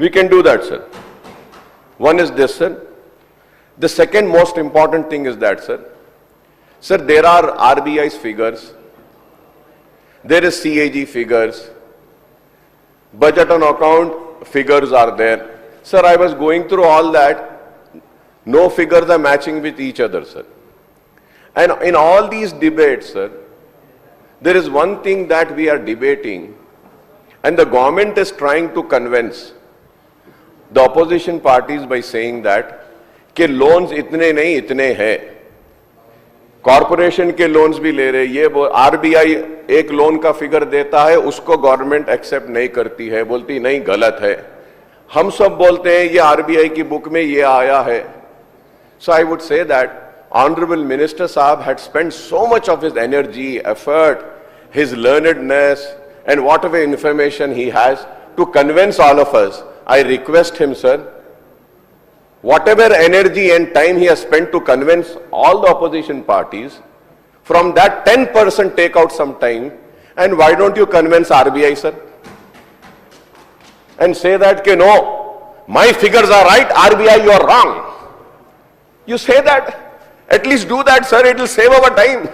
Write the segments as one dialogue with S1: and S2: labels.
S1: We can do that, sir. One is this, sir. The second most important thing is that, sir. Sir, there are RBI's figures. There is CAG figures. Budget on account figures are there. Sir, I was going through all that. No figures are matching with each other, sir. And in all these debates, sir, there is one thing that we are debating, and the government is trying to convince the opposition parties by saying that कि loans इतने नहीं इतने हैं, corporation के loans भी ले रहे, ये आरबीआई एक लोन का फिगर देता है, उसको गवर्नमेंट एक्सेप्ट नहीं करती है, बोलती नहीं गलत है, हम सब बोलते हैं ये आरबीआई की बुक में ये आया है. So I would say that Honorable Minister Saab had spent so much of his energy, effort, his learnedness and whatever information he has to convince all of us. I request him, sir, whatever energy and time he has spent to convince all the opposition parties, from that 10% take out some time, and why don't you convince RBI, sir? And say that, no, my figures are right, RBI, you are wrong. You say that, at least do that, sir, it will save our time.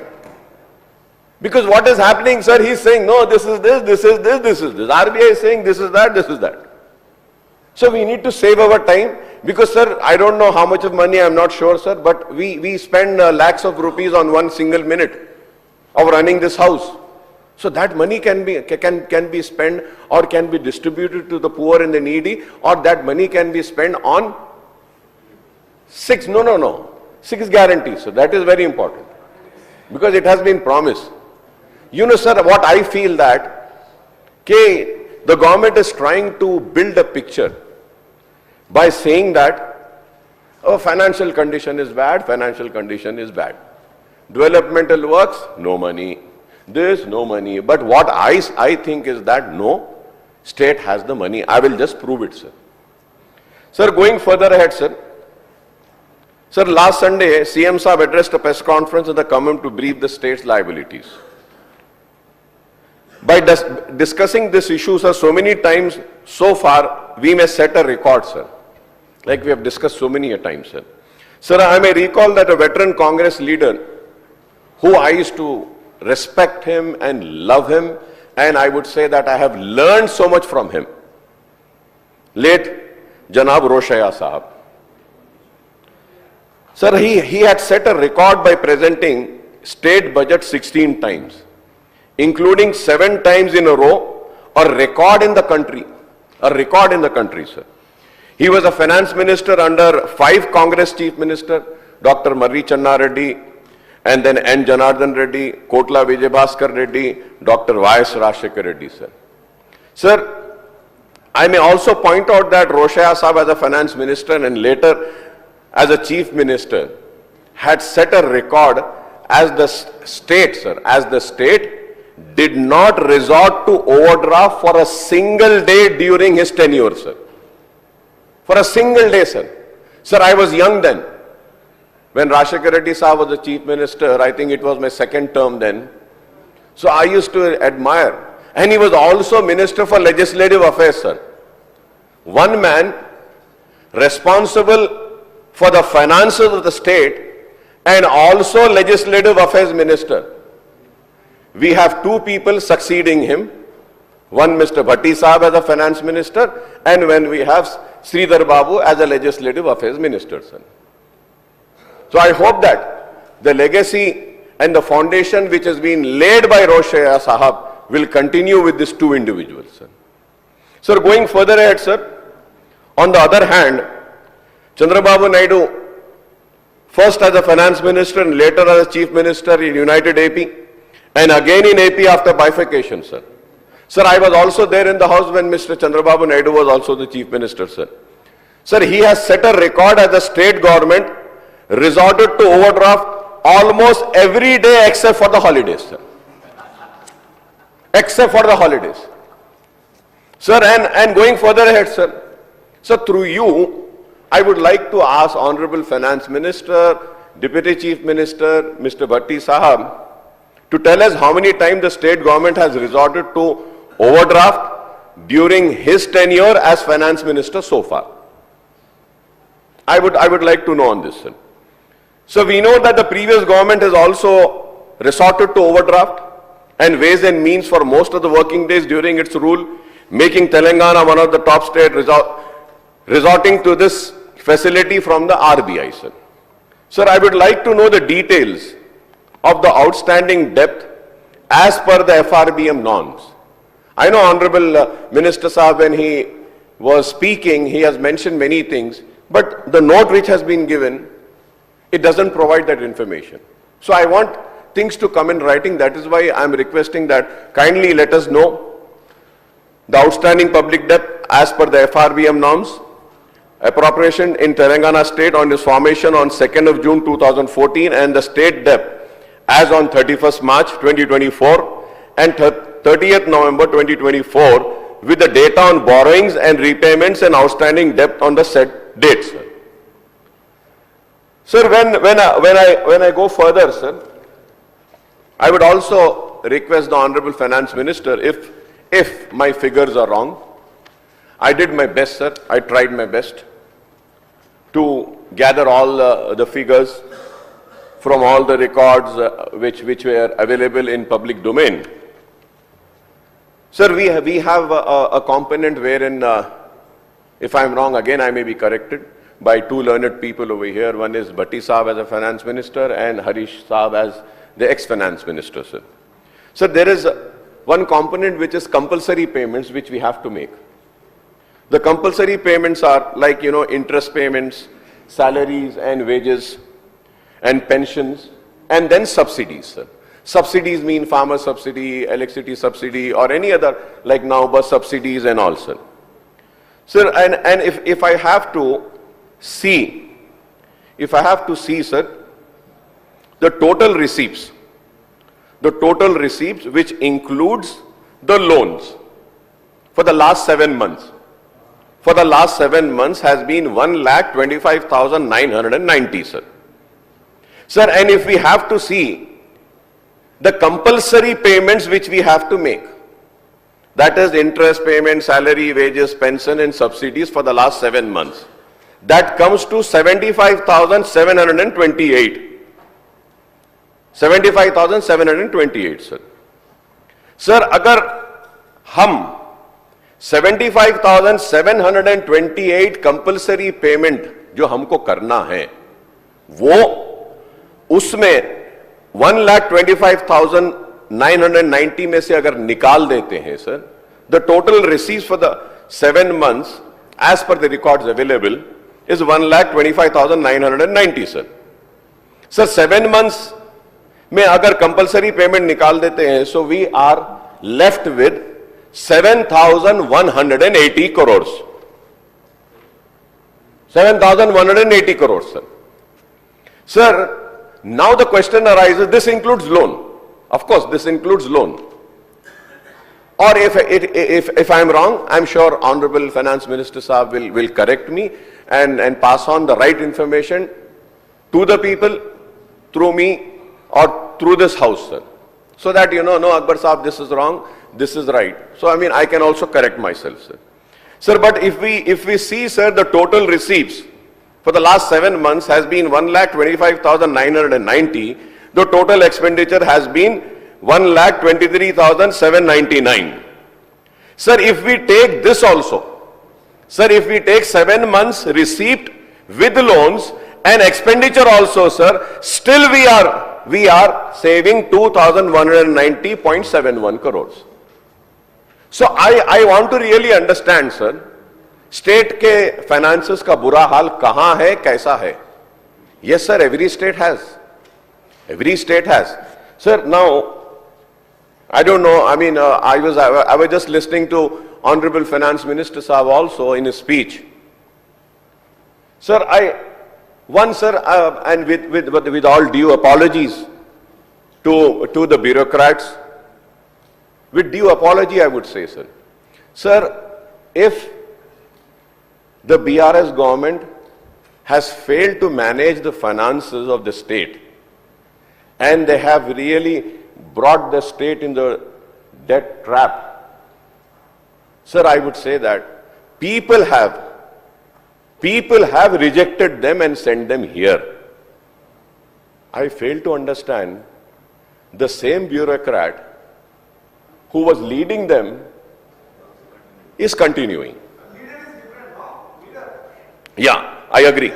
S1: Because what is happening, sir, he is saying, no, this is this, this is this, this is this. RBI is saying this is that, this is that. So we need to save our time, because, sir, I don't know how much of money, I'm not sure, sir, but we spend lakhs of rupees on one single minute of running this house. So that money can be spent or can be distributed to the poor and the needy, or that money can be spent on six guarantees. So that is very important, because it has been promised. You know, sir, what I feel that the government is trying to build a picture by saying that, oh, financial condition is bad, financial condition is bad. Developmental works, no money. This, no money. But what I think is that, no, state has the money. I will just prove it, sir. Sir, going further ahead, sir. Sir, last Sunday, CM Saab addressed a press conference in the Common to brief the state's liabilities. By discussing this issue, sir, so many times so far, we may set a record, sir. Like we have discussed so many a times, sir. Sir, I may recall that a veteran Congress leader, who I used to respect him and love him, and I would say that I have learned so much from him, late Janab Roshaya Sahab. Sir, he had set a record by presenting state budget 16 times, including 7 times in a row, a record in the country. A record in the country, sir. He was a finance minister under 5 Congress chief minister, Dr. Marri Channa Reddy, and then N. Janardhan Reddy, Kotla Vijayabhaskar Reddy, Dr. Y.S. Rashekar Reddy, sir. Sir, I may also point out that Roshaya Saab as a finance minister and later as a chief minister had set a record as the state, sir, as the state did not resort to overdraft for a single day during his tenure, sir. For a single day, sir. Sir, I was young then. When Rashekar Reddy Saab was the chief minister, I think it was my second term then. So I used to admire. And he was also Minister for Legislative Affairs, sir. One man responsible for the finances of the state and also Legislative Affairs Minister. We have 2 people succeeding him. One Mr. Bhatti Saab as a finance minister, and when we have Sridhar Babu as a Legislative Affairs Minister, sir. So I hope that the legacy and the foundation which has been laid by Roshaya Sahab will continue with these 2 individuals, sir. Sir, going further ahead, sir, on the other hand, Chandrababu Naidu, first as a finance minister and later as a chief minister in United AP, and again in AP after bifurcation, sir. Sir, I was also there in the house when Mr. Chandrababu Naidu was also the chief minister, sir. Sir, he has set a record as the state government resorted to overdraft almost every day except for the holidays, sir. Except for the holidays. Sir, and going further ahead, sir. So through you, I would like to ask Honorable Finance Minister, Deputy Chief Minister, Mr. Bhatti Sahab, to tell us how many times the state government has resorted to overdraft during his tenure as finance minister so far? I would like to know on this, sir. So we know that the previous government has also resorted to overdraft and ways and means for most of the working days during its rule, making Telangana one of the top states resorting to this facility from the RBI, sir. Sir, I would like to know the details of the outstanding debt as per the FRBM norms. I know Honorable Minister Saab, when he was speaking, he has mentioned many things, but the note which has been given, it doesn't provide that information. So I want things to come in writing. That is why I am requesting that kindly let us know the outstanding public debt as per the FRBM norms, appropriation in Telangana state on its formation on 2nd of June 2014 and the state debt as on 31st March 2024 and 30th November 2024 with the data on borrowings and repayments and outstanding debt on the said dates. Sir, when I go further, sir, I would also request the Honorable Finance Minister, if my figures are wrong, I did my best, sir. I tried my best to gather all the figures from all the records which were available in public domain. Sir, we have a component wherein, if I am wrong, again I may be corrected by two learned people over here. One is Bhatti Saab as a finance minister and Harish Saab as the ex-finance minister, sir. So there is one component which is compulsory payments which we have to make. The compulsory payments are like, interest payments, salaries and wages and pensions, and then subsidies, sir. Subsidies mean farmer subsidy, electricity subsidy, or any other, like now bus subsidies and all, sir. Sir, and if I have to see, sir, the total receipts which includes the loans for the last 7 months, has been 1,25,990, sir. Sir, and if we have to see the compulsory payments which we have to make, that is interest payment, salary, wages, pension and subsidies for the last 7 months, that comes to 75,728. 75,728, sir. Sir, अगर हम 75,728 compulsory payment जो हमको करना है, वो उसमें 1,25,990 में से अगर निकाल देते हैं, sir, the total receipts for the 7 months as per the records available is 1,25,990, sir. Sir, 7 months में अगर कंपल्सरी पेमेंट निकाल देते हैं, so we are left with 7,180 crores. 7,180 crores, sir. Sir, now the question arises, this includes loan. Of course, this includes loan. Or if I am wrong, I am sure Honorable Finance Minister Saab will correct me and pass on the right information to the people through me or through this house, sir. So that, no, Akbar Saab, this is wrong, this is right. So, I mean, I can also correct myself, sir. Sir, but if we see, sir, the total receipts for the last 7 months has been 1,25,990. The total expenditure has been 1,23,799. Sir, if we take this also, sir, if we take 7 months receipt with loans and expenditure also, sir, still we are saving 2,190.71 crores. So I want to really understand, sir, state के finances का बुरा हाल कहाँ है, कैसा है? Yes, sir, every state has. Every state has. Sir, now, I don't know, I mean, I was just listening to Honorable Finance Minister Saab also in his speech. Sir, and with all due apologies to the bureaucrats, with due apology, I would say, sir. Sir, if the BRS government has failed to manage the finances of the state, and they have really brought the state in the debt trap, Sir, I would say that people have rejected them and sent them here. I fail to understand the same bureaucrat who was leading them is continuing. Yeah, I agree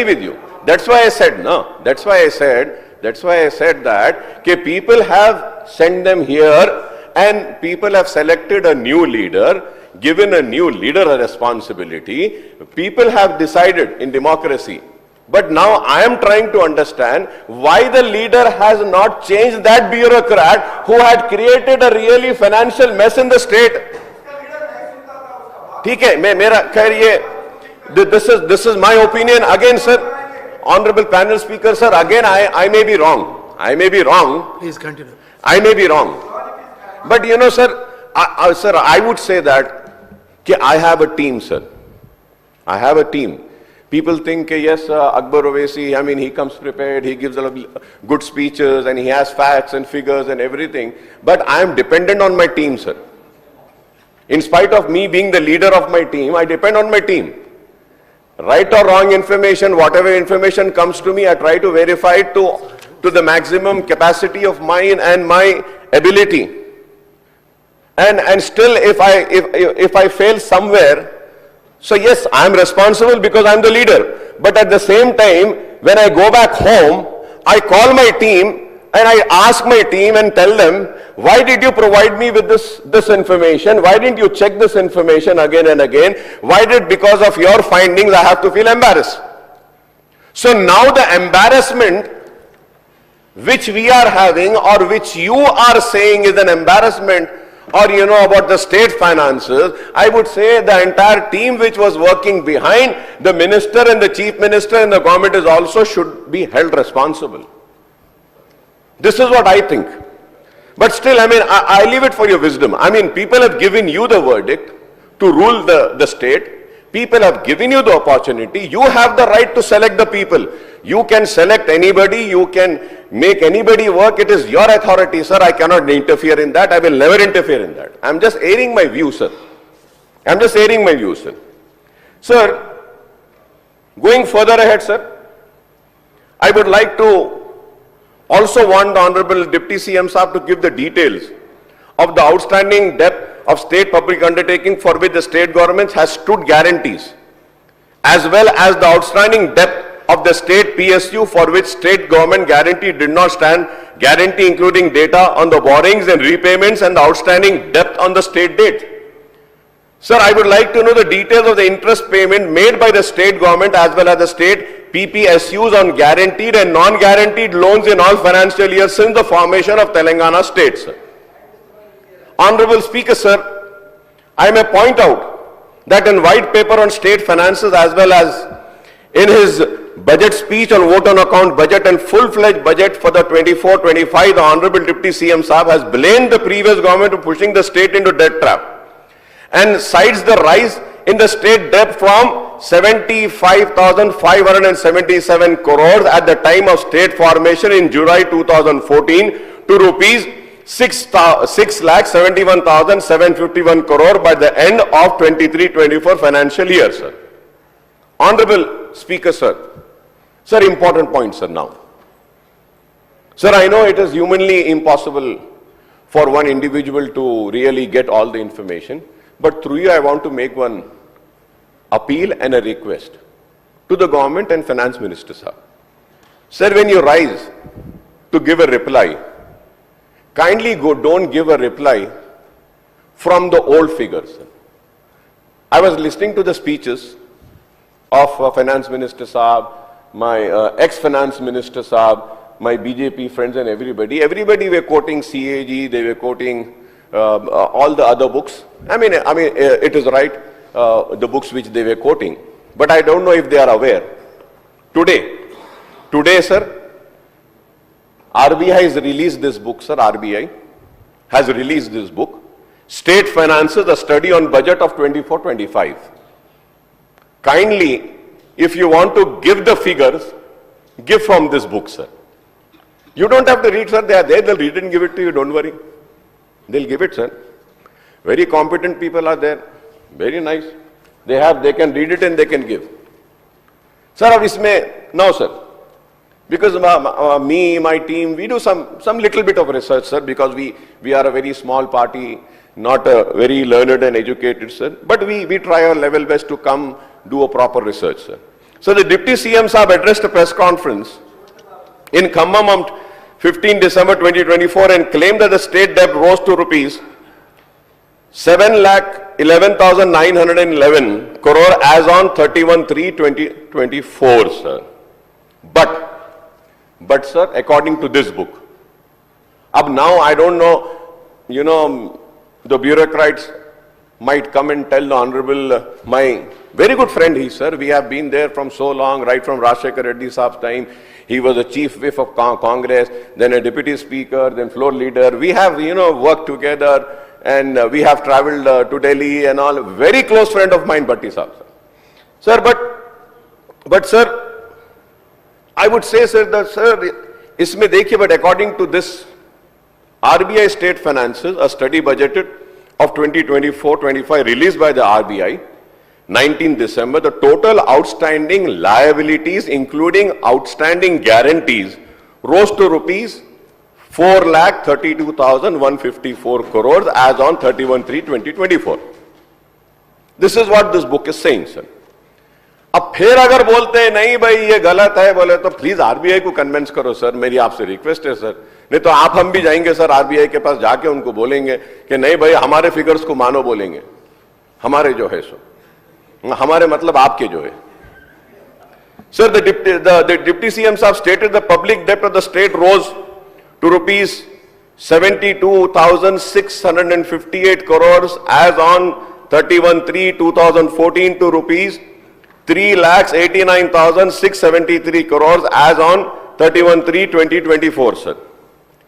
S1: with you. That's why I said that people have sent them here and people have selected a new leader, given a new leader a responsibility. People have decided in democracy. But now I am trying to understand why the leader has not changed that bureaucrat who had created a really financial mess in the state. ठीक है, मेरा खैर ये this is my opinion again, sir. Honorable panel speaker, sir, again I may be wrong.
S2: Please continue.
S1: I may be wrong. But you know, sir, I would say that I have a team, sir. I have a team. People think, yes, Akbaruddin Owaisi, I mean, he comes prepared, he gives a lot of good speeches and he has facts and figures and everything. But I am dependent on my team, sir. In spite of me being the leader of my team, I depend on my team. Right or wrong information, whatever information comes to me, I try to verify it to the maximum capacity of mine and my ability. And still, if I fail somewhere, so yes, I am responsible because I am the leader. But at the same time, when I go back home, I call my team and I ask my team and tell them, why did you provide me with this information? Why didn't you check this information again and again? Why did, because of your findings, I have to feel embarrassed? So now the embarrassment which we are having or which you are saying is an embarrassment, or you know about the state finances, I would say the entire team which was working behind the minister and the chief minister and the government is also should be held responsible. This is what I think. But still, I mean, I leave it for your wisdom. I mean, people have given you the verdict to rule the state. People have given you the opportunity. You have the right to select the people. You can select anybody. You can make anybody work. It is your authority, sir. I cannot interfere in that. I will never interfere in that. I'm just airing my view, sir. I'm just airing my view, sir. Sir, going further ahead, sir, I would like to also want the Honorable Deputy CM Saab to give the details of the outstanding debt of state public undertaking for which the state government has stood guarantees, as well as the outstanding debt of the state PSU for which state government guarantee did not stand guarantee, including data on the borrowings and repayments and the outstanding debt on the state date. Sir, I would like to know the details of the interest payment made by the state government as well as the state PPSUs on guaranteed and non-guaranteed loans in all financial years since the formation of Telangana state, sir. Honorable Speaker, sir, I may point out that in white paper on state finances as well as in his budget speech on vote on account budget and full-fledged budget for the 24-25, the Honorable Deputy CM Saab has blamed the previous government for pushing the state into debt trap and cites the rise in the state debt from 75,577 crores at the time of state formation in July 2014 to rupees 6,71,751 crore by the end of 23-24 financial year, sir. Honorable Speaker, sir. Sir, important point, sir, now. Sir, I know it is humanly impossible for one individual to really get all the information, but through you I want to make one appeal and a request to the government and finance minister, sir. Sir, when you rise to give a reply, kindly don't give a reply from the old figures. Sir. I was listening to the speeches of Finance Minister Saab, my ex-Finance Minister Saab, my BJP friends and everybody. Everybody were quoting CAG, they were quoting all the other books. I mean, it is right, the books which they were quoting. But I don't know if they are aware. Today, sir, RBI has released this book, sir. RBI has released this book, State Finances, a study on budget of 24-25. Kindly, if you want to give the figures, give from this book, sir. You don't have to read, sir. They are there. They'll read and give it to you. Don't worry. They'll give it, sir. Very competent people are there. Very nice. They can read it and they can give. Sir, अब इसमें, no, sir. Because me, my team, we do some little bit of research, sir, because we are a very small party, not very learned and educated, sir. But we try our level best to come do a proper research, sir. So the Deputy CM Saab addressed a press conference in Khammam on 15 December 2024 and claimed that the state debt rose to rupees 7,11,911 crore as on 31/3/2024, sir. But sir, according to this book, now I don't know, the bureaucrats might come and tell the Honorable, my very good friend he, sir, we have been there from so long, right from Rajshekar Reddy Saab's time. He was a chief whip of Congress, then a deputy speaker, then floor leader. We have, worked together and we have traveled to Delhi and all. Very close friend of mine, Bhatti Saab, sir. Sir, but sir, I would say, sir, that, sir, isme dekhiye, but according to this RBI State Finances, a study budgeted of 2024-25 released by the RBI, 19 December, the total outstanding liabilities, including outstanding guarantees, rose to rupees 4,32,154 crores as on 31/3/2024. This is what this book is saying, sir. अब फिर अगर बोलते हैं नहीं भाई ये गलत है बोले तो प्लीज आरबीआई को कन्विंस करो सर, मेरी आपसे रिक्वेस्ट है सर. नहीं तो हम भी जाएंगे सर आरबीआई के पास, जाके उनको बोलेंगे कि नहीं भाई हमारे फिगर्स को मानो, बोलेंगे हमारे जो है सो, हमारे मतलब आपके जो है. Sir, the Deputy CM Saab stated the public debt of the state rose to rupees 72,658 crores as on 31/3/2014 to rupees 3,89,673 crores as on 31/3/2024, sir.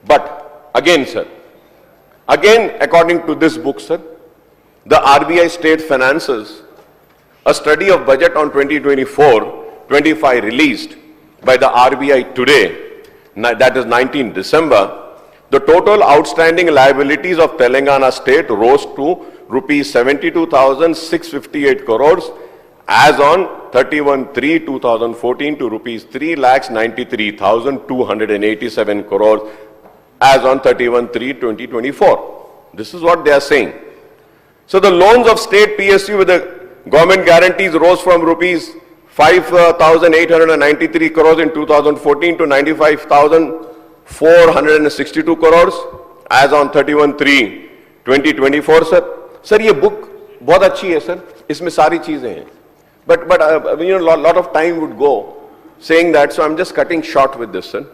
S1: But again, sir, according to this book, sir, the RBI State Finances, a study of budget on 2024-25 released by the RBI today, that is 19 December, the total outstanding liabilities of Telangana state rose to rupees 72,658 crores as on 31/3/2014 to rupees 3,93,287 crores as on 31/3/2024. This is what they are saying. So the loans of state PSU with the government guarantees rose from rupees 5,893 crores in 2014 to 95,462 crores as on 31/3/2024, sir. Sir, ये book बहुत अच्छी है, sir. इसमें सारी चीजें हैं. But lot of time would go saying that, so I'm just cutting short with this, sir.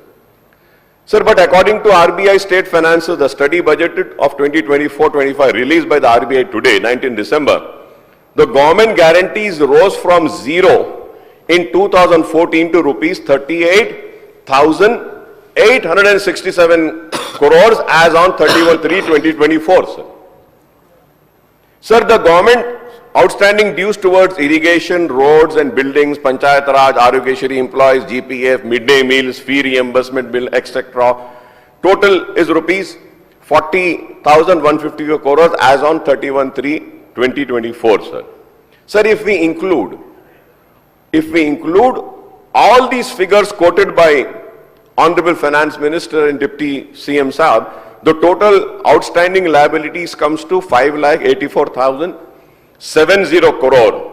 S1: Sir, but according to RBI State Finances, the study budgeted of 2024-25 released by the RBI today, 19 December, the government guarantees rose from zero in 2014 to rupees 38,867 crores as on 31/3/2024, sir. Sir, the government outstanding dues towards irrigation, roads and buildings, Panchayat Raj, Arogyashri employees, GPF, midday meals, fee reimbursement bill, etc. Total is rupees 40,154 crores as on 31/3/2024, sir. Sir, if we include all these figures quoted by Honorable Finance Minister and Deputy CM Saab, the total outstanding liabilities comes to 5,84,070 crore,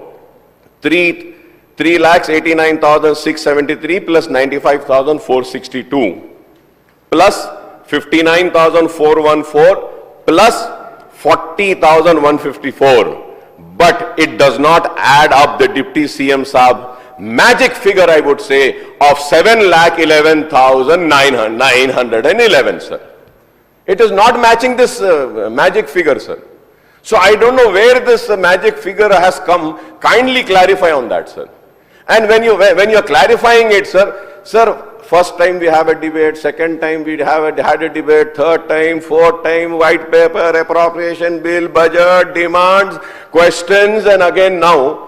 S1: 3,89,673 plus 95,462 plus 59,414 plus 40,154. But it does not add up the Deputy CM Saab magic figure, I would say, of 7,11,911, sir. It is not matching this magic figure, sir. So I don't know where this magic figure has come. Kindly clarify on that, sir. And when you are clarifying it, sir, first time we have a debate, second time we had a debate, third time, fourth time, white paper, appropriation bill, budget, demands, questions, and again now,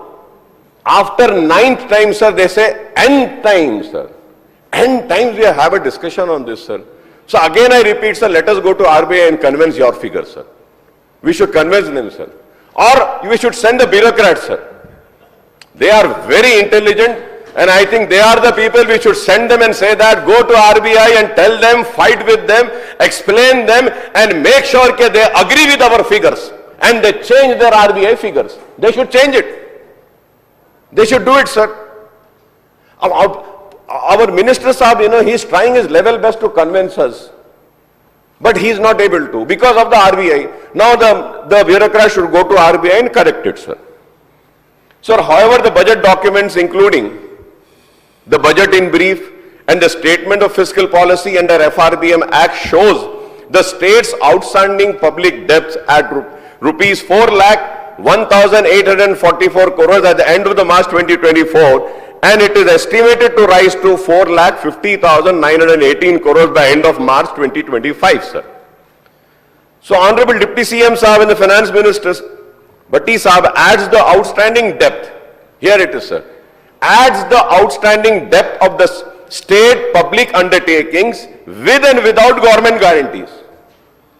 S1: after 9th time, sir, they say n times, sir. N times we have a discussion on this, sir. So again I repeat, sir, let us go to RBI and convince your figures, sir. We should convince them, sir. Or we should send the bureaucrats, sir. They are very intelligent, and I think they are the people we should send them and say that, go to RBI and tell them, fight with them, explain them, and make sure that they agree with our figures. And they change their RBI figures. They should change it. They should do it, sir. Our minister Saab, he is trying his level best to convince us. But he is not able to because of the RBI. Now the bureaucrat should go to RBI and correct it, sir. Sir, however, the budget documents, including the budget in brief and the statement of fiscal policy under FRBM Act, shows the state's outstanding public debts at rupees 4,01,844 crores at the end of the March 2024, and it is estimated to rise to 4,50,918 crores by end of March 2025, sir. So, Honorable Deputy CM Saab and the Finance Minister Bhatti Saab adds the outstanding debt. Here it is, sir. Adds the outstanding debt of the state public undertakings with and without government guarantees.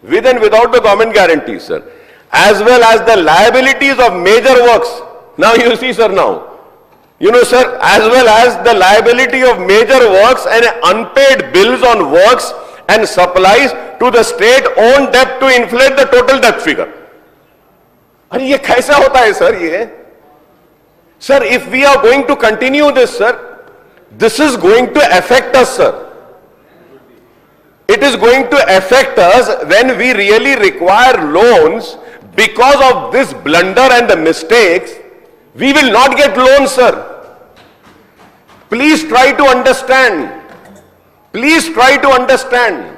S1: With and without the government guarantees, sir. As well as the liabilities of major works. Now you see, sir, now. Sir, as well as the liability of major works and unpaid bills on works and supplies to the state-owned debt to inflate the total debt figure. And ये कैसा होता है, sir, ये? Sir, if we are going to continue this, sir, this is going to affect us, sir. It is going to affect us when we really require loans because of this blunder and the mistakes. We will not get loans, sir. Please try to understand. Please try to understand.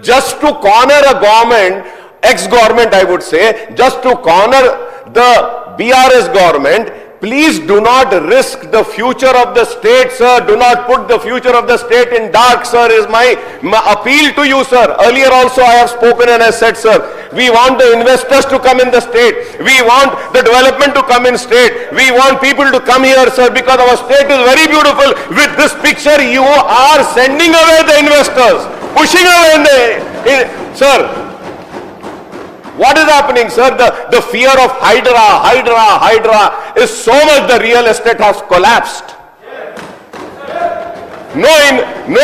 S1: Just to corner a government, ex-government I would say, just to corner the BRS government, please do not risk the future of the state, sir. Do not put the future of the state in dark, sir, is my appeal to you, sir. Earlier also I have spoken and I said, sir, we want the investors to come in the state. We want the development to come in state. We want people to come here, sir, because our state is very beautiful. With this picture, you are sending away the investors, pushing away sir. What is happening, sir? The fear of Hydra is so much the real estate has collapsed. No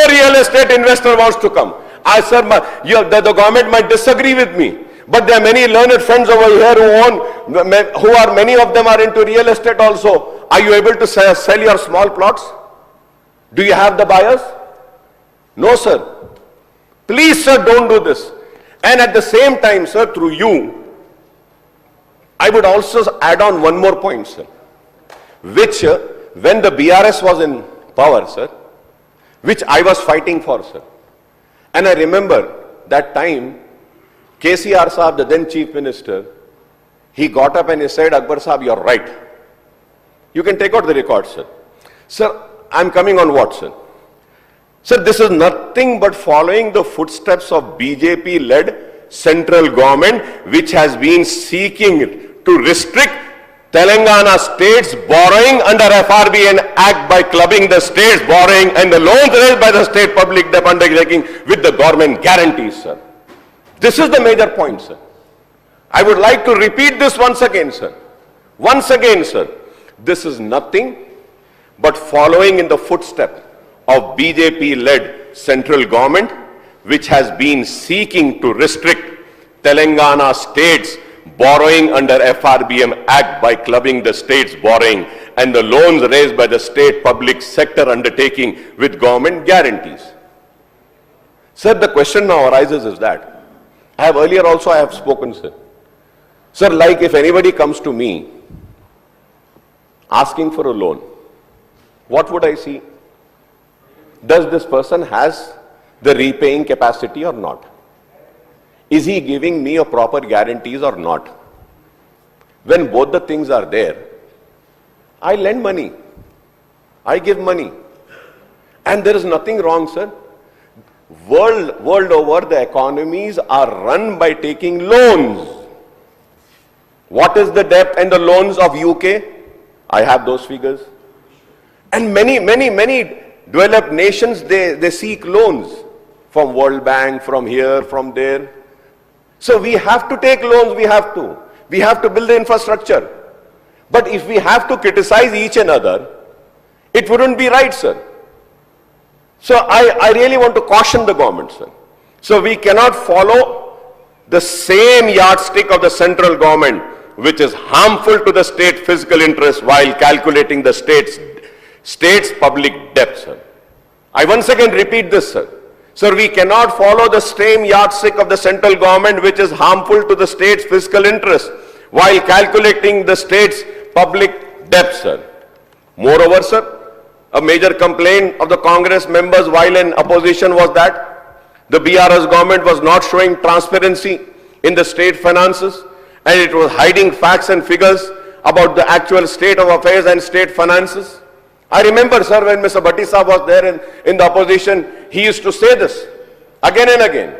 S1: real estate investor wants to come. Sir, the government might disagree with me, but there are many learned friends over here many of them are into real estate also. Are you able to sell your small plots? Do you have the buyers? No, sir. Please, sir, don't do this. And at the same time, sir, through you, I would also add on one more point, sir, which when the BRS was in power, sir, which I was fighting for, sir. And I remember that time, KCR Saab, the then Chief Minister, he got up and he said, Akbar Saab, you're right. You can take out the record, sir. Sir, I'm coming on what, sir? Sir, this is nothing but following the footsteps of BJP-led central government, which has been seeking to restrict Telangana states borrowing under FRBM Act by clubbing the states borrowing and the loans raised by the state public debt undertaking with the government guarantees, sir. This is the major point, sir. I would like to repeat this once again, sir. Once again, sir. This is nothing but following in the footsteps of BJP-led central government, which has been seeking to restrict Telangana states borrowing under FRBM Act by clubbing the states borrowing and the loans raised by the state public sector undertaking with government guarantees. Sir, the question now arises is that, I have spoken, sir. Sir, like if anybody comes to me asking for a loan, what would I see? Does this person has the repaying capacity or not? Is he giving me a proper guarantees or not? When both the things are there, I lend money. I give money. And there is nothing wrong, sir. World over, the economies are run by taking loans. What is the debt and the loans of UK? I have those figures. And many developed nations, they seek loans. from World Bank, from here, from there. So we have to take loans, we have to build the infrastructure. But if we have to criticize each another, it wouldn't be right, sir. So I really want to caution the government, sir. So we cannot follow the same yardstick of the central government, which is harmful to the state fiscal interest, while calculating the state's public debt, sir. I once again repeat this, sir. Sir, we cannot follow the same yardstick of the central government, which is harmful to the state's fiscal interest, while calculating the state's public debt, sir. Moreover, sir, a major complaint of the Congress members while in opposition was that the BRS government was not showing transparency in the state finances, and it was hiding facts and figures about the actual state of affairs and state finances. I remember, sir, when Mr. Bhatti Sahab was there in the opposition, he used to say this again and again.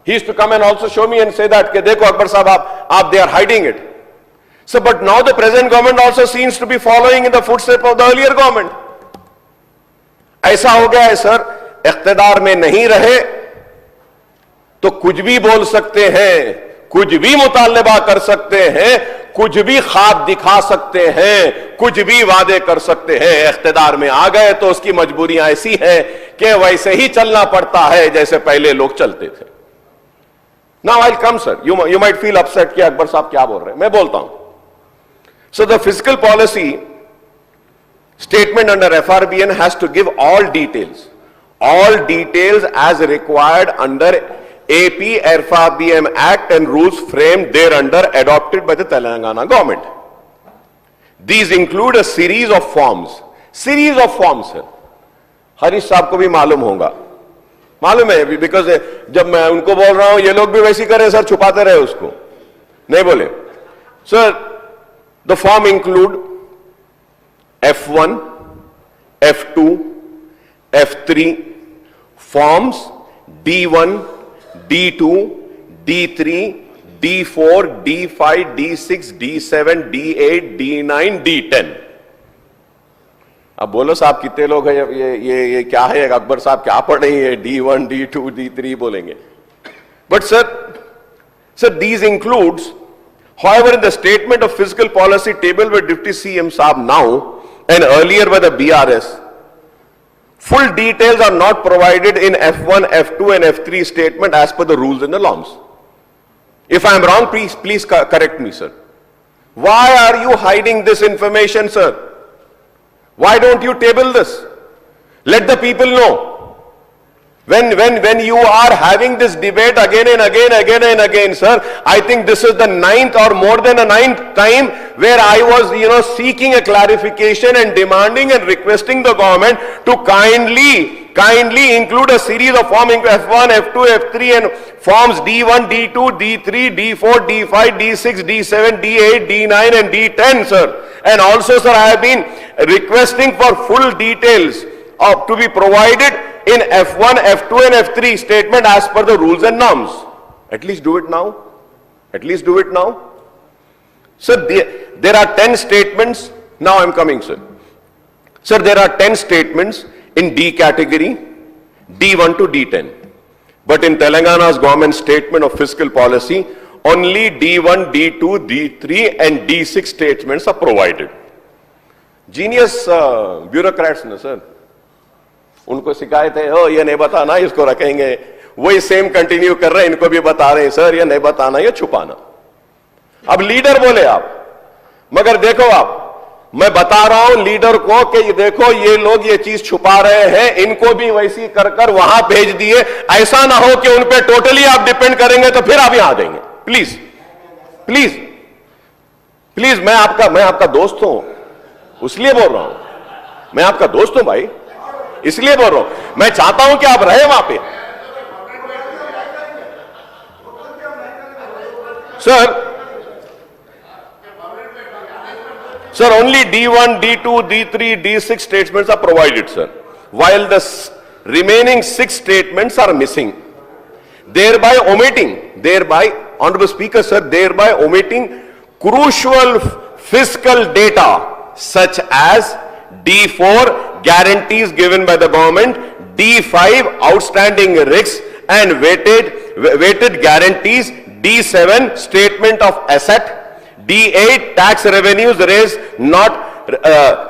S1: He used to come and also show me and say that, "Dekho Akbar Sahab, they are hiding it." So, but now the present government also seems to be following in the footsteps of the earlier government. ऐसा हो गया है, sir, इख्तिदार में नहीं रहे तो कुछ भी बोल सकते हैं, कुछ भी मुतालबा कर सकते हैं, कुछ भी ख्वाब दिखा सकते हैं, कुछ भी वादे कर सकते हैं। इख्तिदार में आ गए तो उसकी मजबूरियां ऐसी हैं कि वैसे ही चलना पड़ता है जैसे पहले लोग चलते थे। Now I will come, sir, you might feel upset कि अकबर साहब क्या बोल रहे हैं, मैं बोलता हूं। So the physical policy statement under FRBN has to give all details as required under AP FRBN Act and rules framed thereunder adopted by the Telangana government. These include a series of forms, sir. Harish साहब को भी मालूम होगा, मालूम है, because जब मैं उनको बोल रहा हूं ये लोग भी वैसी करे, सर, छुपाते रहे उसको, नहीं बोले। Sir, the form include F1, F2, F3, forms D1, D2, D3, D4, D5, D6, D7, D8, D9, D10। अब बोलो साहब कितने लोग हैं, ये क्या है, अकबर साहब क्या पढ़ रही है, D1, D2, D3 बोलेंगे। But sir, these includes, however, in the statement of fiscal policy table by Deputy CM Saab now, and earlier by the BRS, full details are not provided in F1, F2 and F3 statement as per the rules and the norms. If I am wrong, please correct me, sir. Why are you hiding this information, sir? Why don't you table this? Let the people know. When you are having this debate again and again, sir, I think this is the 9th or more than a 9th time where I was, seeking a clarification and demanding and requesting the government to kindly include a series of forms F1, F2, F3 and forms D1, D2, D3, D4, D5, D6, D7, D8, D9 and D10, sir. And also, sir, I have been requesting for full details to be provided in F1, F2 and F3 statement as per the rules and norms. At least do it now. Sir, there are 10 statements. Now I am coming, sir. Sir, there are 10 statements in D category, D1 to D10. But in Telangana's government statement of fiscal policy, only D1, D2, D3 and D6 statements are provided. Genius bureaucrats, no, sir. उनको शिकायत है, ओ ये नहीं बताना, इसको रखेंगे, वही same continue कर रहे हैं, इनको भी बता रहे हैं, सर ये नहीं बताना, ये छुपाना। अब लीडर बोले आप, मगर देखो आप, मैं बता रहा हूं लीडर को कि देखो ये लोग ये चीज छुपा रहे हैं, इनको भी वैसी कर वहां भेज दिए। ऐसा ना हो कि उन पे टोटली आप डिपेंड करेंगे तो फिर आप यहां देंगे। प्लीज मैं आपका दोस्त हूं, इसलिए बोल रहा हूं, मैं आपका दोस्त हूं भाई, इसलिए बोल रहा हूं, मैं चाहता हूं कि आप रहे वहां पे। Sir, only D1, D2, D3, D6 statements are provided, sir, while the remaining 6 statements are missing, thereby, Honorable Speaker, sir, thereby omitting crucial fiscal data such as D4, guarantees given by the government, D5 outstanding risks and weighted guarantees, D7 statement of asset, D8 tax revenues raised not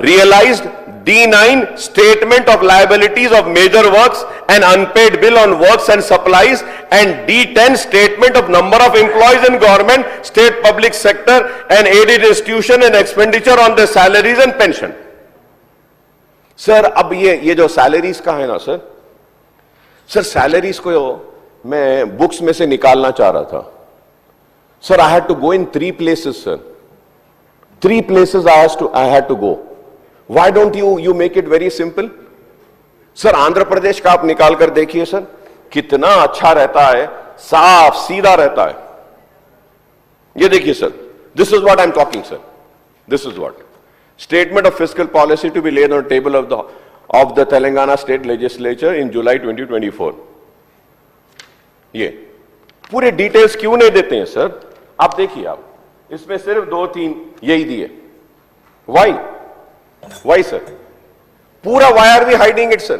S1: realized, D9 statement of liabilities of major works and unpaid bill on works and supplies, and D10 statement of number of employees in government, state, public sector and aided institution and expenditure on their salaries and pension. Sir अब ये जो salaries का है ना sir salaries को मैं books में से निकालना चाह रहा था sir. I had to go in 3 places सर. 3 places I had to go. Why don't you make it very simple? Sir Andhra Pradesh का आप निकाल कर देखिए सर, कितना अच्छा रहता है, साफ सीधा रहता है. ये देखिए sir, this is what I'm talking sir. This is what. Statement of fiscal policy to be laid on the table of the Telangana State Legislature in July 2024. ये पूरे डिटेल्स क्यों नहीं देते हैं सर? आप देखिए, आप इसमें सिर्फ 2-3 यही दिए. Why sir? पूरा why are we hiding it sir?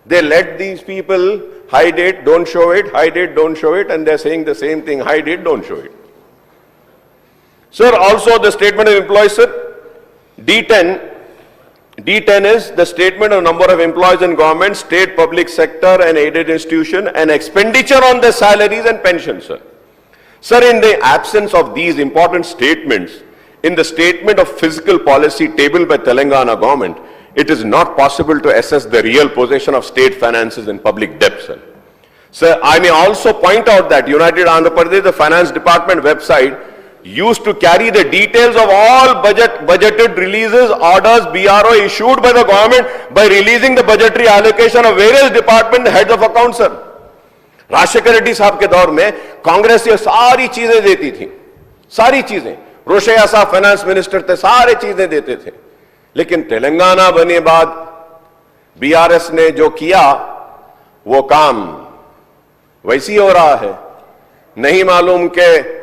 S1: They let these people hide it, don't show it, hide it, don't show it, and they're saying the same thing, hide it, don't show it. Sir, also the statement of employees, sir, D10 is the statement of number of employees in government, state, public sector and aided institution and expenditure on their salaries and pensions, sir. Sir, in the absence of these important statements, in the statement of fiscal policy tabled by Telangana government, it is not possible to assess the real position of state finances and public debt, sir. Sir, I may also point out that United Andhra Pradesh, the finance department website, used to carry the details of all budgeted releases, orders, BRO issued by the government by releasing the budgetary allocation of various department heads of accounts, sir. Rajshekhar Reddy साहब के दौर में कांग्रेस ये सारी चीजें देती थी, सारी चीजें. रोशैया साहब फाइनेंस मिनिस्टर थे, सारे चीजें देते थे. लेकिन तेलंगाना बने बाद बीआरएस ने जो किया वो काम वैसी हो रहा है. नहीं मालूम के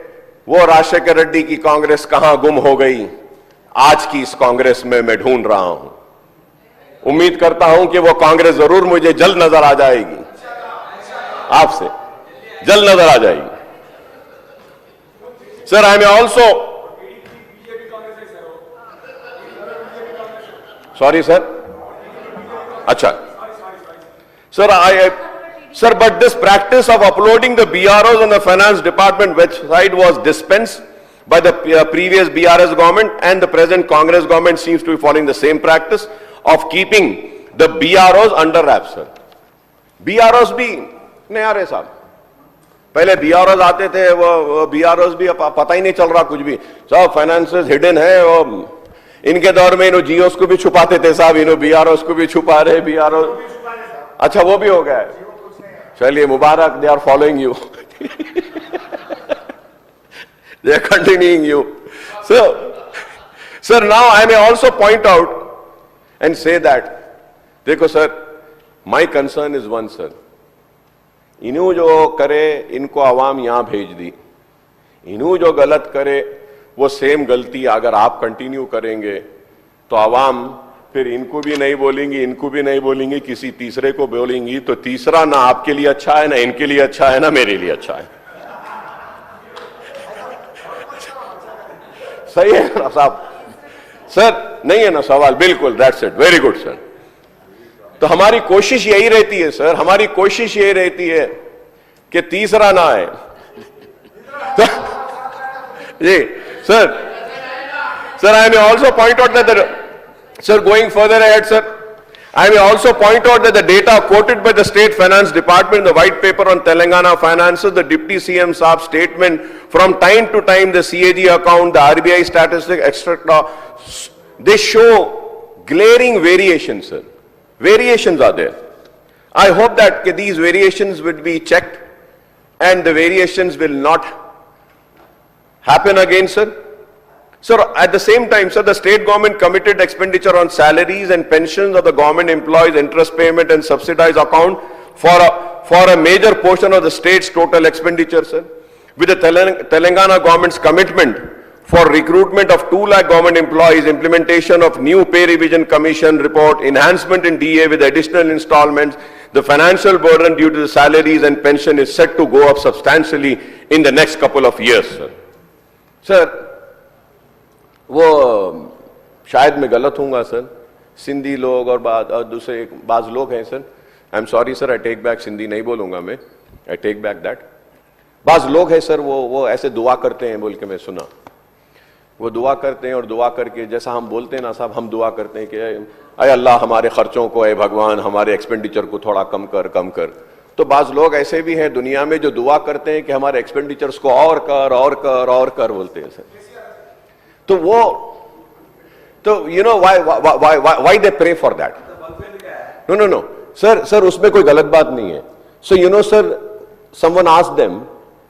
S1: वो राजशेखर रेड्डी की कांग्रेस कहां गुम हो गई. आज की इस कांग्रेस में मैं ढूंढ रहा हूं. उम्मीद करता हूं कि वो कांग्रेस जरूर मुझे जल्द नजर आ जाएगी, आपसे जल्द नजर आ जाएगी. सर, आई may also, सॉरी सर, अच्छा sir, but this practice of uploading the BROs on the finance department website was dispensed by the previous BRS government, and the present Congress government seems to be following the same practice of keeping the BROs under wraps, sir. BROs भी नहीं आ रहे साहब. पहले BROs आते थे, वो BROs भी पता ही नहीं चल रहा कुछ भी. सब फाइनेंसेस हिडन है. और इनके दौर में इन्हों जियोस को भी छुपाते थे साहब, इन्हों BROs को भी छुपा रहे. BROs अच्छा वो भी हो गया है. चलिए मुबारक, they are following you. They are continuing you. Sir, now I may also point out and say that, देखो sir, my concern is one sir. इन्हों जो करे इनको आवाम यहां भेज दी. इन्हों जो गलत करे वो सेम गलती अगर आप कंटिन्यू करेंगे तो आवाम फिर इनको भी नहीं बोलेंगी, इनको भी नहीं बोलेंगी, किसी तीसरे को बोलेंगी. तो तीसरा ना आपके लिए अच्छा है, ना इनके लिए अच्छा है, ना मेरे लिए अच्छा है. सही है ना साहब? सर नहीं है ना सवाल? बिल्कुल, that's it, very good sir. तो हमारी कोशिश यही रहती है सर, हमारी कोशिश यही रहती है कि तीसरा ना आए. जी sir, I may also point out that Sir, going further ahead, sir, I may also point out that the data quoted by the State Finance Department in the White Paper on Telangana Finances, the Deputy CM Saab's statement, from time to time, the CAG account, the RBI statistics, etc., they show glaring variations, sir. Variations are there. I hope that these variations will be checked and the variations will not happen again, sir. Sir, at the same time, sir, the state government committed expenditure on salaries and pensions of the government employees, interest payment and subsidized account for a major portion of the state's total expenditure, sir. With the Telangana government's commitment for recruitment of 2 lakh government employees, implementation of new pay revision commission report, enhancement in DA with additional installments. The financial burden due to the salaries and pension is set to go up substantially in the next couple of years, sir. Sir, वो शायद मैं गलत हूँगा sir, Sindhi लोग और दूसरे बाज लोग हैं sir, I am sorry sir, I take back, Sindhi नहीं बोलूँगा मैं, आई टेक बैक दैट. बाज लोग हैं सर, वो ऐसे दुआ करते हैं बोल के मैं सुना. वो दुआ करते हैं और दुआ करके जैसा हम बोलते हैं ना साहब, हम दुआ करते हैं कि अय अल्लाह हमारे खर्चों को, अय भगवान हमारे एक्सपेंडिचर को थोड़ा कम कर. तो बाज लोग ऐसे भी हैं दुनिया में जो दुआ करते हैं कि हमारे एक्सपेंडिचर्स को और कर बोलते हैं सर. तो वो तो you know why they pray for that. No sir उसमें कोई गलत बात नहीं है. So you know sir, someone asked them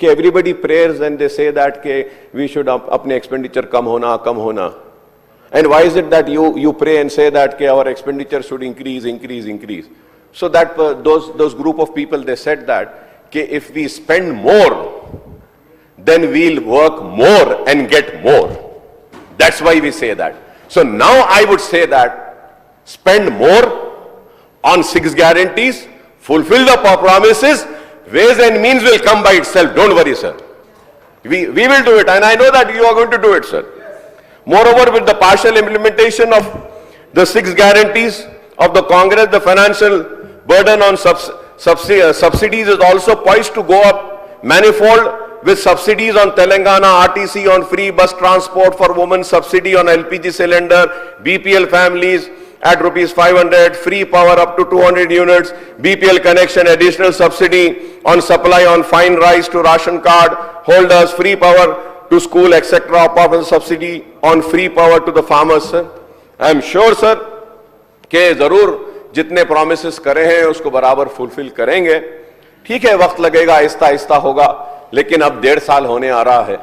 S1: कि everybody prays and they say that कि we should अपने expenditure कम होना, and why is it that you pray and say that कि our expenditure should increase. So that those group of people, they said that कि if we spend more, then we'll work more and get more. That's why we say that. So now I would say that spend more on 6 guarantees, fulfill the promises. Ways and means will come by itself. Don't worry, sir. We will do it, and I know that you are going to do it, sir. Moreover, with the partial implementation of the 6 guarantees of the Congress, the financial burden on subsidies is also poised to go up manifold, with subsidies on Telangana, RTC on free bus transport for women, subsidy on LPG cylinder, BPL families at rupees 500, free power up to 200 units, BPL connection, additional subsidy on supply on fine rice to ration card holders, free power to school, etc. Apart from subsidy on free power to the farmers, sir. I am sure, sir, कि जरूर जितने promises करे हैं उसको बराबर fulfill करेंगे. ठीक है, वक्त लगेगा, आहिस्ता होगा, लेकिन अब 1.5 साल होने आ रहा है.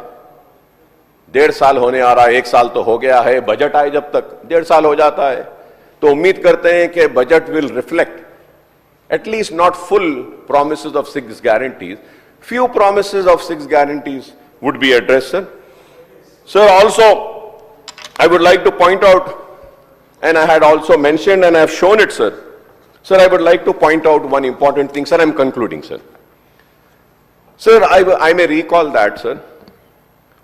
S1: 1.5 साल होने आ रहा है, 1 साल तो हो गया है. बजट आए जब तक 1.5 साल हो जाता है. तो उम्मीद करते हैं कि budget will reflect at least not full promises of 6 guarantees. Few promises of 6 guarantees would be addressed, sir. Sir, also, I would like to point out, and I had also mentioned and I have shown it, sir. Sir, I would like to point out one important thing. Sir, I am concluding, sir. Sir, I may recall that, sir,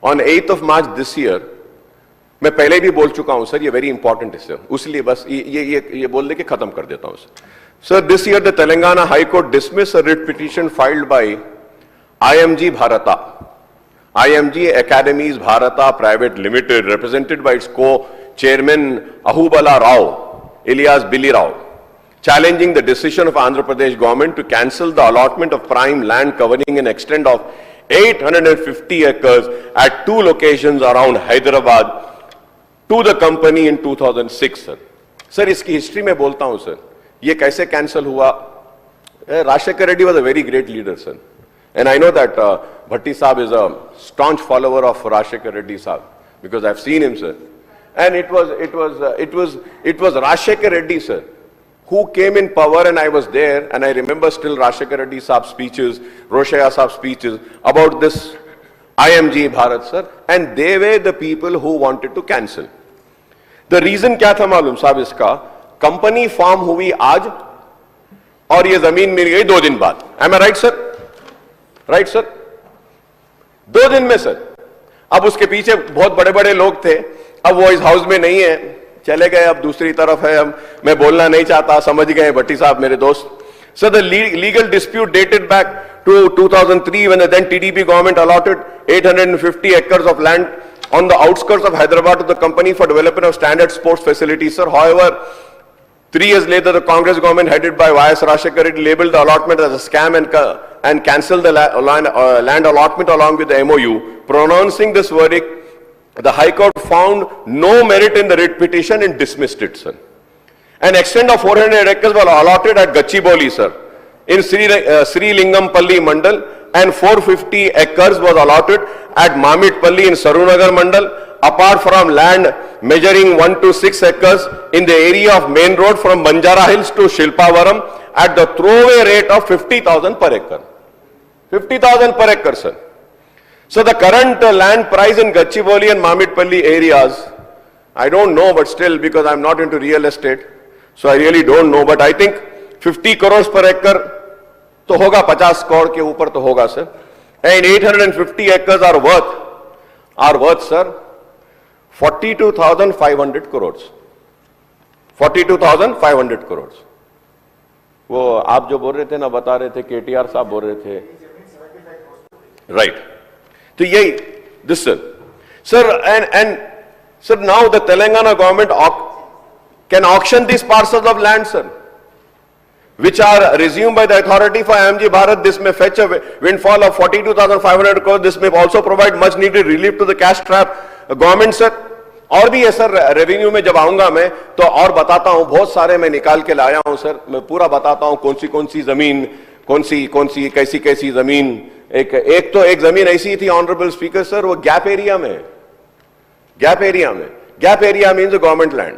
S1: on 8th of March this year, मैं पहले भी बोल चुका हूं sir, ये very important है sir, उसलिए बस ये बोल दे के खत्म कर देता हूं sir. Sir, this year the Telangana high court dismiss a writ petition filed by IMG Bharata, IMG Academies Bharata Private Limited, represented by its co-chairman Ahubala Rao, Ilyas Billy Rao, challenging the decision of Andhra Pradesh government to cancel the allotment of prime land covering an extent of 850 acres at 2 locations around Hyderabad to the company in 2006, sir. Sir, इसकी history में बोलता हूं sir, ये कैसे cancel हुआ. Rajshekhar Reddy was a very great leader, sir, and I know that Bhatti Saab is a staunch follower of Rajshekar Reddy Saab because I've seen him, sir. And it was Rajshekar Reddy, sir, who came in power, and I was there, and I remember still Rajshekar Reddy Saab's speeches, Roshaya Saab's speeches about this IMG Bharat, sir, and they were the people who wanted to cancel. The reason क्या था मालूम साहब इसका? Company form हुई आज और ये जमीन मिल गई 2 दिन बाद. Am I right, sir? Right sir, 2 दिन में सर. अब उसके पीछे बहुत बड़े बड़े लोग थे, अब वो इस हाउस में नहीं है, चले गए, अब दूसरी तरफ है. अब मैं बोलना नहीं चाहता, समझ गए भट्टी साहब मेरे दोस्त. Sir, the legal dispute dated back to 2003 when the then TDP government allotted 850 acres of land on the outskirts of Hyderabad to the company for development of standard sports facilities, sir. However, 3 years later, the Congress government headed by YS Rajshekar Reddy labeled the allotment as a scam and cancelled the land allotment along with the MOU. Pronouncing this verdict, the High Court found no merit in the writ petition and dismissed it, sir. An extent of 400 acres was allotted at Gachibowli, sir, in Sri Lingampalli Mandal, and 450 acres was allotted at Mamitpalli in Sarunagar Mandal, apart from land measuring 1 to 6 acres in the area of main road from Banjara Hills to Shilpavaram at the throwaway rate of 50,000 per acre. 50,000 per acre, sir. So the current land price in Gachibowli and Mamitpalli areas, I don't know, but still, because I'm not into real estate, so I really don't know, but I think 50 crores per acre to hoga, 50 crore ke upar to hoga, sir. And 850 acres are worth, sir, 42,500 crores. 42,500 crores. वो आप जो बोल रहे थे ना, बता रहे थे, केटीआर साहब बोल रहे थे, right? तो यही, this sir, and sir, now the Telangana government can auction these parcels of land, sir, which are resumed by the authority for IMG Bharat. This may fetch a windfall of 42,500 crores. This may also provide much needed relief to the cash trap government, sir. और भी है sir, revenue में जब आऊंगा मैं तो और बताता हूं, बहुत सारे मैं निकाल के लाया हूं सर, मैं पूरा बताता हूं कौन सी जमीन, कौन सी कैसी जमीन। एक जमीन ऐसी थी ऑनरेबल स्पीकर सर, वो गैप एरिया में, gap area means government land,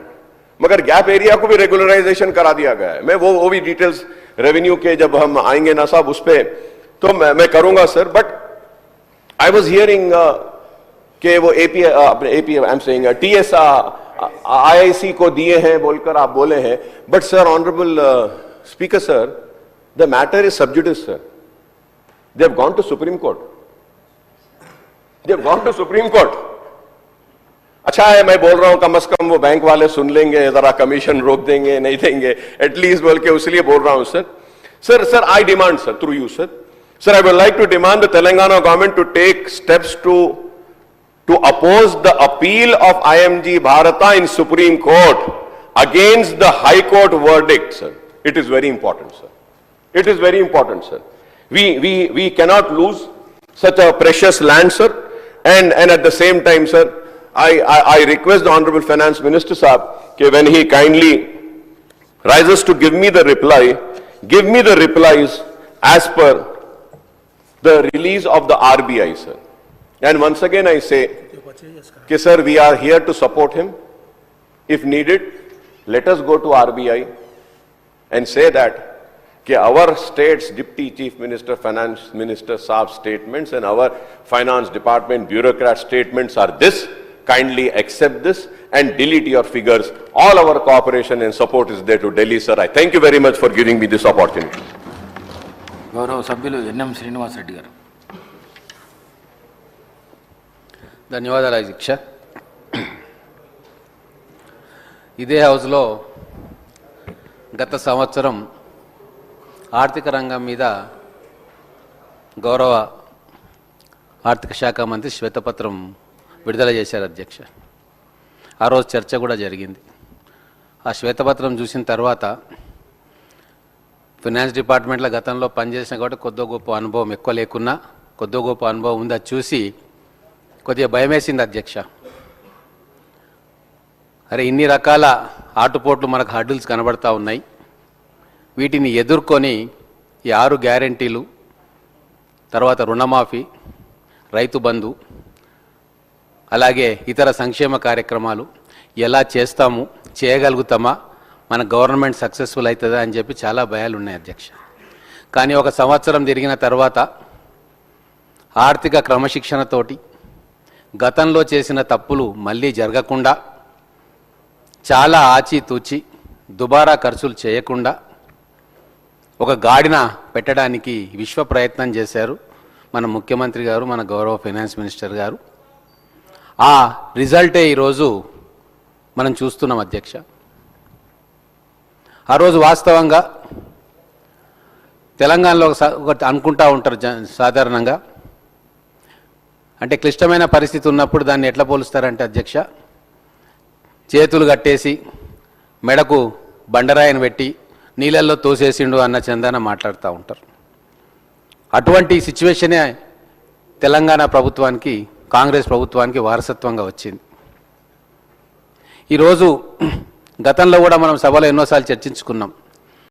S1: मगर गैप एरिया को भी रेगुलराइजेशन करा दिया गया है। मैं वो भी डिटेल्स रेवेन्यू के जब हम आएंगे ना साहब उस पे तो मैं करूंगा sir. But I was hearing कि वो AP I am saying TS IIC को दिए हैं बोलकर आप बोले हैं, but sir honourable speaker sir, the matter is sub judice sir, they have gone to supreme court, अच्छा है मैं बोल रहा हूं, कम से कम वो बैंक वाले सुन लेंगे, जरा कमीशन रोक देंगे, नहीं देंगे एटलीस्ट बोल के, इसलिए बोल रहा हूं sir. I demand sir, through you sir, I would like to demand the Telangana government to take steps to oppose the appeal of IMG Bharata in Supreme Court against the High Court verdict, sir. It is very important, sir. It is very important, sir. We cannot lose such a precious land, sir. And at the same time, sir, I request the Honorable Finance Minister, sahab, that when he kindly rises to give me the replies as per the release of the RBI, sir. And once again I say, कि sir, we are here to support him. If needed, let us go to RBI and say that कि our state's Deputy Chief Minister, Finance Minister Saab's statements and our Finance Department bureaucrat statements are this. Kindly accept this and delete your figures. All our cooperation and support is there to Delhi, sir. I thank you very much for giving me this opportunity.
S2: గౌరవ సభ్యులు NM Srinivas Reddy గారు. ధన్యవాదాలు అధ్యక్ష. ఇదే హౌస్లో గత సంవత్సరం ఆర్థిక రంగం మీద గౌరవ ఆర్థిక శాఖ మంత్రి శ్వేతపత్రం విడుదల చేశారు అధ్యక్ష. ఆ రోజు చర్చ కూడా జరిగింది. ఆ శ్వేతపత్రం చూసిన తర్వాత ఫైనాన్స్ డిపార్ట్మెంట్లో గతంలో పనిచేసిన కాబట్టి కొద్దో గొప్ప అనుభవం ఎక్కువ లేకున్నా కొద్దో గొప్ప అనుభవం ఉంది. అది చూసి కొద్దిగా భయమేసింది అధ్యక్ష. అరే ఇన్ని రకాల ఆటుపోట్లు మనకు హర్డిల్స్ కనబడతా ఉన్నాయి, వీటిని ఎదుర్కొని ఈ 6 గ్యారెంటీలు, తర్వాత రుణమాఫీ, రైతు బంధు, అలాగే ఇతర సంక్షేమ కార్యక్రమాలు ఎలా చేస్తాము, చేయగలుగుతామా, మన గవర్నమెంట్ సక్సెస్ఫుల్ అవుతుందా అని చెప్పి చాలా భయాలు ఉన్నాయి అధ్యక్ష. కానీ ఒక సంవత్సరం తిరిగిన తర్వాత ఆర్థిక క్రమశిక్షణతోటి గతంలో చేసిన తప్పులు మళ్ళీ జరగకుండా, చాలా ఆచితూచి దుబారా ఖర్చులు చేయకుండా ఒక గాడిన పెట్టడానికి విశ్వ ప్రయత్నం చేశారు మన ముఖ్యమంత్రి గారు, మన గౌరవ ఫైనాన్స్ మినిస్టర్ గారు. ఆ రిజల్టే ఈరోజు మనం చూస్తున్నాం అధ్యక్ష. ఆ రోజు వాస్తవంగా తెలంగాణలో ఒకటి అనుకుంటా ఉంటారు సాధారణంగా, అంటే క్లిష్టమైన పరిస్థితి ఉన్నప్పుడు దాన్ని ఎట్లా పోలుస్తారంటే అధ్యక్ష, చేతులు కట్టేసి మెడకు బండరాయిని పెట్టి నీళ్ళల్లో తోసేసిండు అన్న చందాన మాట్లాడుతూ ఉంటారు. అటువంటి సిచ్యువేషనే తెలంగాణ ప్రభుత్వానికి, కాంగ్రెస్ ప్రభుత్వానికి వారసత్వంగా వచ్చింది. ఈరోజు గతంలో కూడా మనం సభలో ఎన్నోసార్లు చర్చించుకున్నాం.